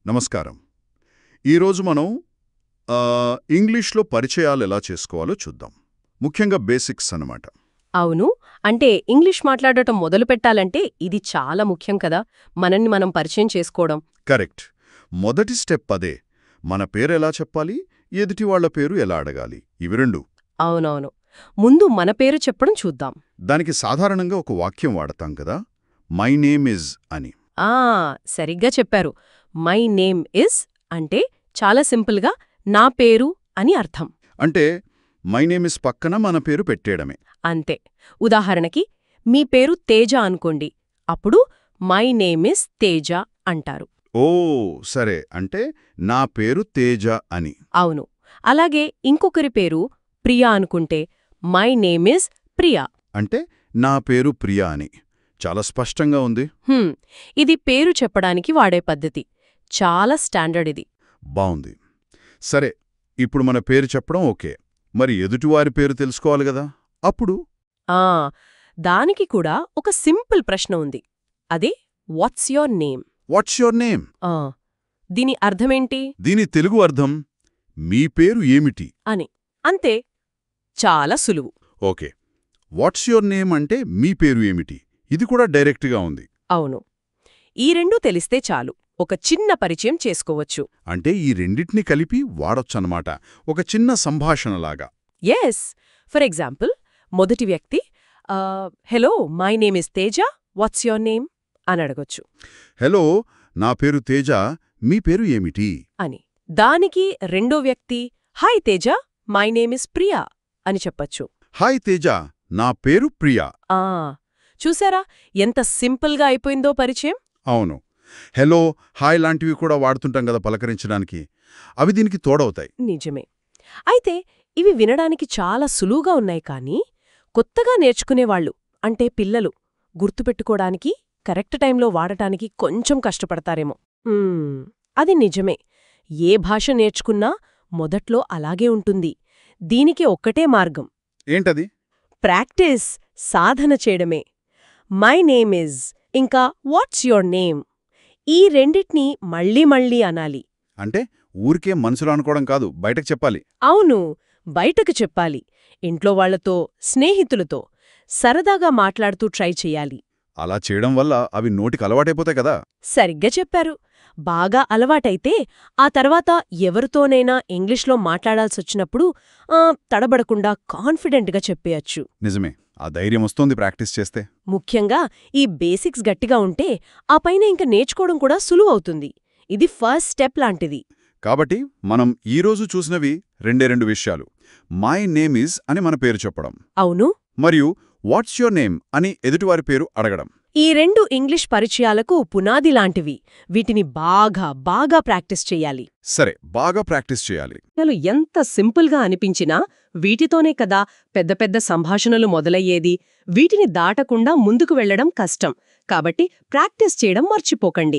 నమస్కారం. ఈరోజు మనం ఇంగ్లీష్లో పరిచయాలు ఎలా చేసుకోవాలో చూద్దాం. ముఖ్యంగా బేసిక్స్ అన్నమాట. అవును. అంటే ఇంగ్లీష్ మాట్లాడటం మొదలు పెట్టాలంటే ఇది చాలా ముఖ్యం కదా, మనల్ని మనం పరిచయం చేసుకోవడం. కరెక్ట్. మొదటి స్టెప్ అదే. మన పేరు ఎలా చెప్పాలి, ఎదుటి వాళ్ల పేరు ఎలా అడగాలి, ఇవి రెండు. అవునవును. ముందు మన పేరు చెప్పడం చూద్దాం. దానికి సాధారణంగా ఒక వాక్యం వాడతాం కదా, మై నేమ్ ఇజ్ అని. సరిగ్గా చెప్పారు. మై నేమ్ ఇజ్ అంటే చాలా సింపుల్గా నా పేరు అని అర్థం. అంటే మై నేమ్ ఇజ్ పక్కన మన పేరు పెట్టేయడమే. అంతే. ఉదాహరణకి మీ పేరు తేజ అనుకోండి, అప్పుడు మై నేమ్ ఇస్ తేజ అంటారు. ఓ సరే, అంటే నా పేరు తేజ అని. అవును. అలాగే ఇంకొకరి పేరు ప్రియా అనుకుంటే మై నేమ్ ఇస్ ప్రియా అంటే నా పేరు ప్రియా అని. చాలా స్పష్టంగా ఉంది. ఇది పేరు చెప్పడానికి వాడే పద్ధతి. చాలా స్టాండర్డ్ ఇది. బావుంది. సరే, ఇప్పుడు మన పేరు చెప్పడం ఓకే. మరి ఎదుటివారి పేరు తెలుసుకోవాలి కదా, అప్పుడు దానికి కూడా ఒక సింపుల్ ప్రశ్న ఉంది. అదే what's your name. What's your name? దీని అర్థమేంటి? దీని తెలుగు అర్థం మీ పేరు ఏమిటి అని. అంతే. చాలా సులువు. ఓకే. వాట్స్ యోర్ నేమ్ అంటే మీ పేరు ఏమిటి, ఇది కూడా డైరెక్ట్గా ఉంది. అవును. ఈ రెండూ తెలిస్తే చాలు, ఒక చిన్న పరిచయం చేసుకోవచ్చు. అంటే ఈ రెండిటిని కలిపి వాడొచ్చన్నమాట, ఒక చిన్న సంభాషణలాగా. ఎస్. ఫర్ ఎగ్జాంపుల్, మొదటి వ్యక్తి hello my name is Teja, what's your name అని అడగొచ్చు. హలో, నా పేరు తేజ, మీ పేరు ఏమిటి అని. దానికి రెండో వ్యక్తి hi Teja, my name is Priya అని చెప్పచ్చు. హాయ్ తేజ, నా పేరు ప్రియా. చూసారా ఎంత సింపుల్గా అయిపోయిందో పరిచయం? అవును. హలో, హాయ్ లాంటివి కూడా వాడుతుంటాం కదా పలకరించడానికి, అవి దీనికి తోడవుతాయి. నిజమే. అయితే ఇవి వినడానికి చాలా సులువుగా ఉన్నాయి, కానీ కొత్తగా నేర్చుకునేవాళ్లు అంటే పిల్లలు గుర్తుపెట్టుకోవడానికి, కరెక్ట్ టైంలో వాడటానికి కొంచెం కష్టపడతారేమో. అది నిజమే. ఏ భాష నేర్చుకున్నా మొదట్లో అలాగే ఉంటుంది. దీనికి ఒక్కటే మార్గం. ఏంటది? ప్రాక్టీస్, సాధన చేయడమే. మై నేమ్ ఇజ్ ఇంకా వాట్స్ యోర్ నేమ్, ఈ రెండిటినీ మళ్ళీ మళ్ళీ అనాలి. అంటే ఊరికే మనసులో అనుకోవడం కాదు, బయటకు చెప్పాలి. అవును, బయటకు చెప్పాలి. ఇంట్లో వాళ్లతో, స్నేహితులతో సరదాగా మాట్లాడుతూ ట్రై చెయ్యాలి. అలా చేయడం వల్ల అవి నోటికి అలవాటైపోతాయి కదా. సరిగ్గా చెప్పారు. బాగా అలవాటైతే ఆ తర్వాత ఎవరితోనైనా ఇంగ్లీష్లో మాట్లాడాల్సొచ్చినప్పుడు తడబడకుండా కాన్ఫిడెంట్గా చెప్పేయచ్చు. నిజమే, ఆ ధైర్యం వస్తోంది ప్రాక్టీస్ చేస్తే. ముఖ్యంగా ఈ బేసిక్స్ గట్టిగా ఉంటే ఆ పైన ఇంక నేర్చుకోవడం కూడా సులువవుతుంది. ఇది ఫస్ట్ స్టెప్ లాంటిది. కాబట్టి మనం ఈరోజు చూసినవి రెండు విషయాలు. మై నేమ్ ఈజ్ అని మన పేరు చెప్పడం. అవును. మరియు వాట్స్ యోర్ నేమ్ అని ఎదుటివారి పేరు అడగడం. ఈ రెండు ఇంగ్లీష్ పరిచయాలకు పునాది లాంటివి. వీటిని బాగా ప్రాక్టీస్ చెయ్యాలి. సరే, బాగా ప్రాక్టీస్ చేయాలి. ఎంత సింపుల్గా అనిపించినా వీటితోనే కదా పెద్ద పెద్ద సంభాషణలు మొదలయ్యేది. వీటిని దాటకుండా ముందుకు వెళ్లడం కష్టం. కాబట్టి ప్రాక్టీస్ చేయడం మర్చిపోకండి.